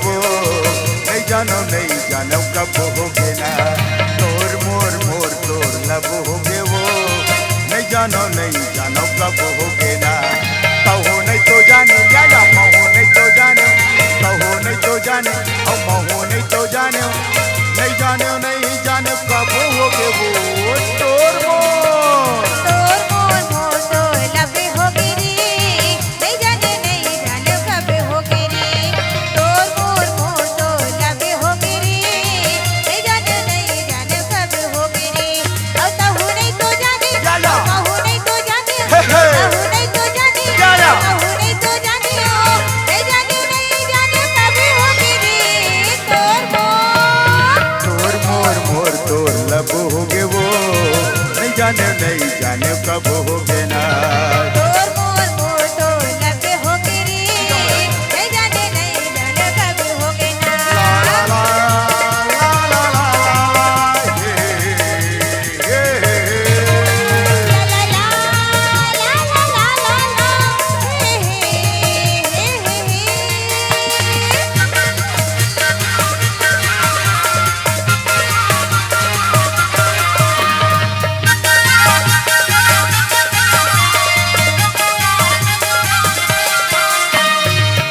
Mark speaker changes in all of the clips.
Speaker 1: वो, नहीं जानो कब होगे ना। तोर मोर मोर तोर लब होगे वो, नहीं जानो कब होगे ना। कहो नहीं तो जाने या महो नहीं तो जाने, कहो नहीं तो जाने और महो नहीं तो जाने, नहीं जाने कब होगे वो। तोर मोर
Speaker 2: मोर तोर लब होगे रे, नहीं जाने कब होगे रे। तोर मोर तोर लब होगे रे, नहीं जाने कब होगे रे। औ तहु नहीं तो जाने, महु नहीं तो जाने, तहु नहीं तो जाने, महु नहीं तो जाने, नहीं जाने कब होगे रे।
Speaker 1: तोर मोर तोर लब होगे वो, नहीं जाने कब होगे ना।
Speaker 2: तोर मोर तोर लब होगे रे, नहीं जाने कब होगे ना।
Speaker 1: ला ला ला ला ला ला, हे हे
Speaker 2: ला ला ला ला ला ला ला, हे हे हे।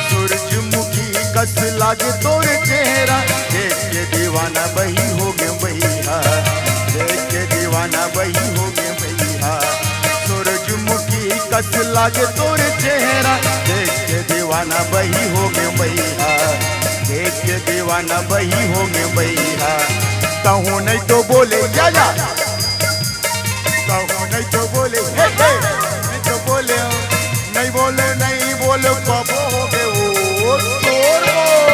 Speaker 1: सूरजमुखी कस लागे तोरे चेहरा, देख के दीवाना बही हो गे बहिया, देख के दीवाना बही हो गे बहिया। सूरजमुखी कस लागे तोरे चेहरा, देख के दीवाना बही हो गे बहिया, देख के दीवाना बही हो गे बहिया। कहूँ नहीं तो बोले या कहूँ नहीं तो बोले हे नहीं तो बोले, नहीं बोले कब होगे वो। तोर मोर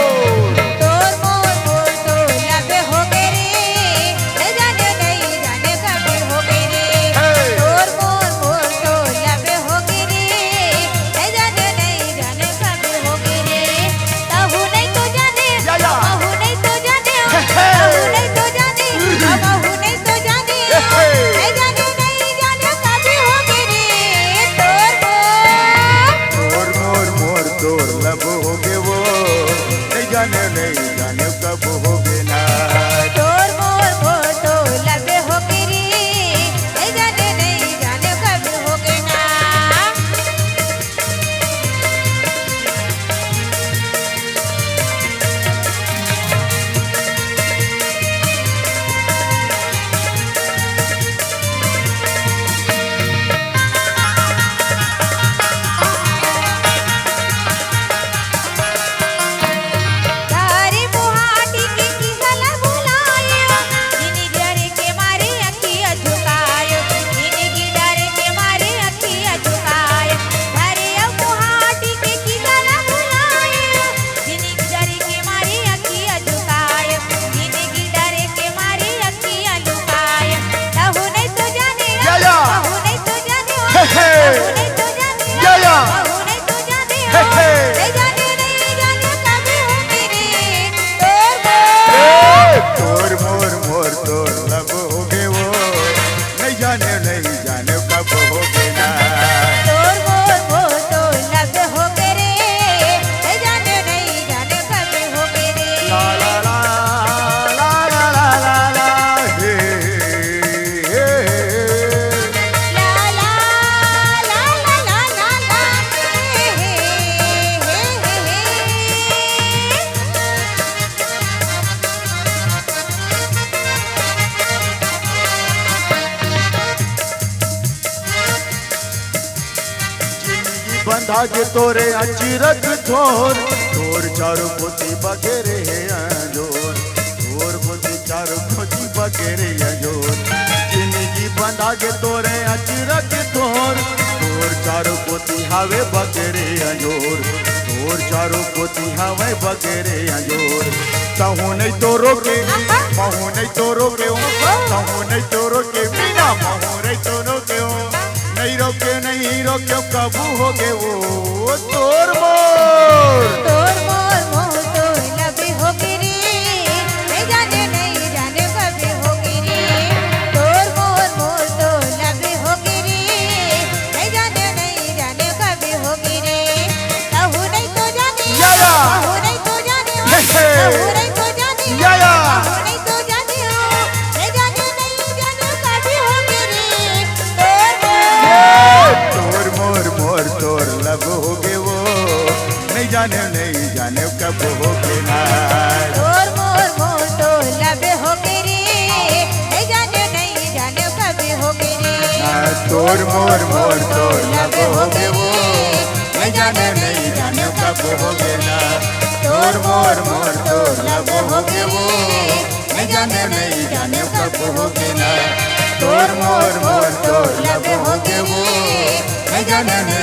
Speaker 2: तोर मोर तोर लब होगे रे, नहीं जाने कब होगे रे। तोर मोर तोर लब होगे रे, नहीं जाने कब होगे रे। तहु नहीं तो जाने, महु नहीं तो जाने, तहु नहीं तो जाने, महु नहीं तो जाने, नहीं जाने कब होगे रे।
Speaker 1: तोर मोर तोर लब होगे वो, नहीं जाने कब होगे ना।
Speaker 2: तोर मोर तोर लब होगे रे, नहीं जाने कब होगे ना। तारे मुहाटी के किसल बुलायो, जिनगी डर के मारे अखियाँ झुकायो, जिनगी डर के मारे अखियाँ झुकायो। तारे मुहाटी के किसल बुलायो, जिनगी डर के मारे अखियाँ झुकायो, जिनगी डर के मारे अखियाँ लुकायो। तहु नहीं तो जाने, महु नहीं तो जाने, तहु नहीं तो जाने, महु नहीं तो जाने, नहीं जाने कब होगे रे।
Speaker 1: तोर मोर तोर लब होगे वो, नहीं जाने कब होगे ना।
Speaker 2: तोर मोर तोर लब होगे रे, नहीं जाने कब होगे रे।
Speaker 1: ला ला ला ला ला ला ला ला, हे हे
Speaker 2: ला ला ला ला ला ला ला, हे हे हे हे।
Speaker 1: जिंदगी बंधा के तोरे अचिरक थोर, तोर चारो पोती बगेरे अंजोर, तोर पोती चारो पोती बगेरे अंजोर। जिंदगी बंधा के तोरे अचिरक थोर, तोर चारो पोती हवे बगेरे अंजोर, तोर चारो पोती हवे बगेरे अंजोर। कहूँ नहीं तो रोके, महू नहीं तो रोके, कहूँ नहीं तो रोके, बिना महू नहीं तो रोके, नहीं रोके कब होगे वो। तोर मोर
Speaker 2: तोर मोर तोर लब होगे रे, नहीं जाने कब होगे रे। तोर मोर तोर लब होगे रे, नहीं जाने कब होगे रे। तहु नहीं तो जाने, महु नहीं तो जाने,
Speaker 1: जाने कब होगे ना।
Speaker 2: तोर मोर तो लब हो गे रे, नहीं जाने कब होगे रे।
Speaker 1: तोर मोर तो लब होगे वो, नहीं जाने कब होगे ना। तोर मोर तो लब होगे वो, नहीं जाने कब होगे ना। तोर मोर तो लब होगे वो, नहीं जाने